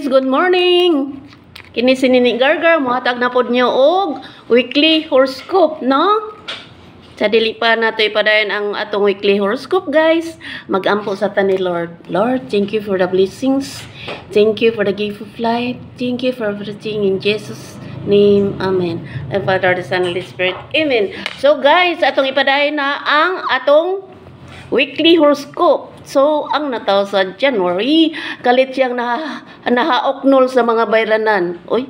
guys, good morning. Kini si Nini Gargar, muhatag na pod niyo og weekly horoscope, no? Sa dili pa nato ipadayon ang atong weekly horoscope, guys. Magampo sa ta ni Lord. Lord, thank you for the blessings. Thank you for the gift of life. Thank you for everything in Jesus' name. Amen. And Father, the Son, and the Holy Spirit. Amen. So guys, atong ipadayon na ang atong weekly horoscope. So, ang nataw sa January, kalit siyang nahaoknol sa mga bayranan. Uy,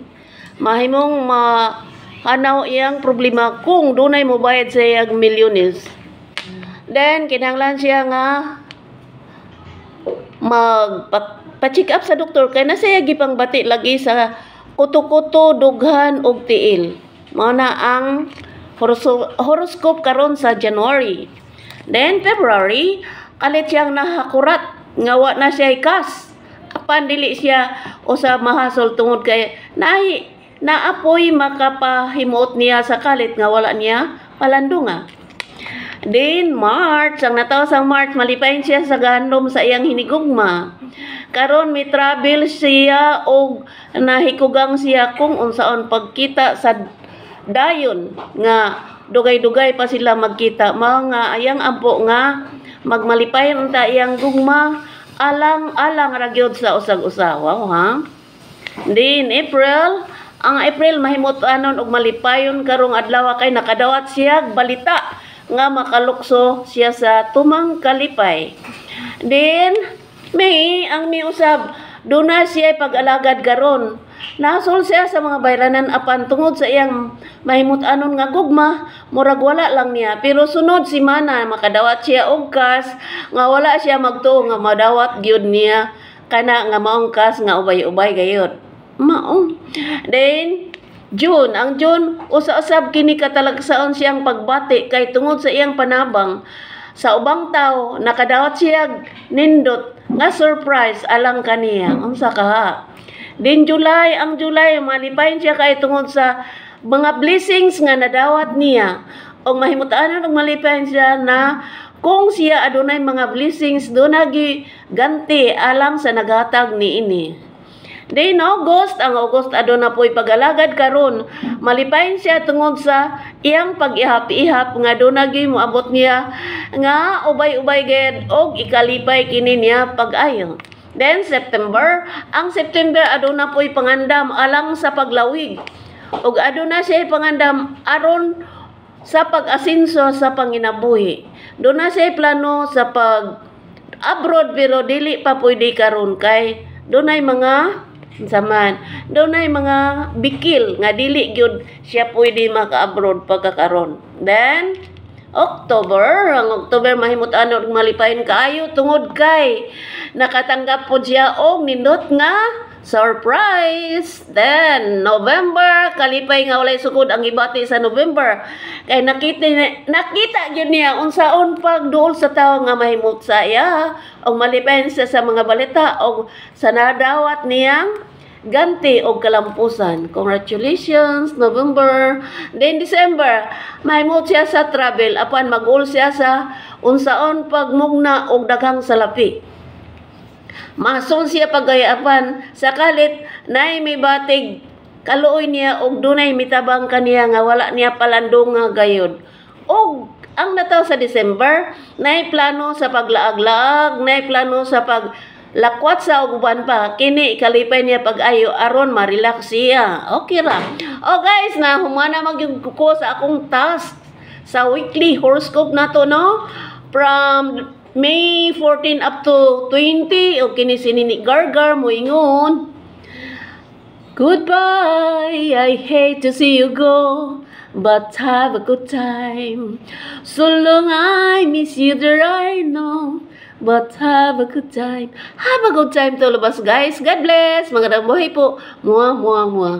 mahimong mahanaw iyang problema kung dunay mo bayad sa iyang milyones. Then, kinahanglan siya nga magpa-check up sa doktor kay na siya gipang bati lagi sa kuto-kuto, dughan og tiil. Mao na ang horoscope karon sa January. Then, February, kalit siyang nahakurat, ngawa na siya ikas. Apan dili siya usa mahasol tungod kay naapoy makapahimuot niya sa kalit nga wala niya palandunga. Then, March, ang nataw sa March, malipayin siya sa gandom sa iyang hinigugma. Karon may travel siya o nahikugang siya kung unsaon pagkita sa dayon nga dugay-dugay pa sila magkita. Mga ayang ampo nga magmalipayon unta iyang gugma alang-alang ragyod sa usag-usawa, ha? Then April, ang April mahimot anon og malipayon karong adlaw kay nakadawat siya balita nga makalukso siya sa tumang kalipay. Then May, ang May usab duna siya pag-alagad karon. Nasol siya sa mga bayranan apan tungod sa iyang mahimut-anon nga gugma, murag wala lang niya. Pero sunod si Mana, makadawat siya og kas, nga wala siya magtuo nga madawat gyud niya, kana nga maong kas nga ubay-ubay gayud. Maong. Then, June, ang June, usa-usab kini katalagsaon siyang pagbati kay tungod sa iyang panabang. Sa ubang tao, nakadawat siya nindot nga surprise alang kaniya. Unsa ka ha? Din July, ang July, malipayin siya kay tungod sa mga blessings nga nadawat niya. O mahimutaan og malipayin siya na kung siya adunay mga blessings, doon ganti alang sa naghatag ni ini. Din August, ang August aduna po'y pag-alagad karon. Malipayin siya tungod sa iyang pag-ihap-ihap nga doon moabot niya nga ubay-ubay ged og ikalipay kini niya pag-ayo. Then, September, ang September aduna po'y pangandam alang sa paglawig. Ug aduna siya pangandam aron sa pag-asinso sa panginabuhi. Doon na siya plano sa pag-abroad pero dili pa pwede karon kay doon ay mga doon ay mga bikil nga dili gyud siya pwede maka-abroad pagkakaron. Then, October, ang October mahimut-an og malipayon kaayo tungod kay nakatanggap po siya og nindot nga surprise. Then November, kalipay nga walay sukod ang ibati sa November. Kay nakita gyud niya unsaon pagduol sa tawo nga mahimut sa iya og malipayon siya sa mga balita og sa nadawat niyang ganti og kalampusan. Congratulations, November. Then December, mahimot siya sa travel apan mag-ul siya sa unsaon pagmugna og daghang salapi. Masol siya pagayapan sa kalit nay may batig kaluoy niya og dunay mitabang kaniya nga wala niya palandong nga gayod. Og ang nataw sa December, nay plano sa paglaag-laag, nay plano sa lakwat sa uban pa, kini kalipay niya pag-ayo aron ma-relax siya. Okay ra. Oh guys, na humana magyud ko sa akong task sa weekly horoscope nato, no? From May 14 up to 20, o kini si Nini Gargar moingon. Goodbye, I hate to see you go, but have a good time. So long I miss you there I know, but have a good time. Have a good time to lubas, guys. God bless. Magandang buhay po. Mua, mua, mua.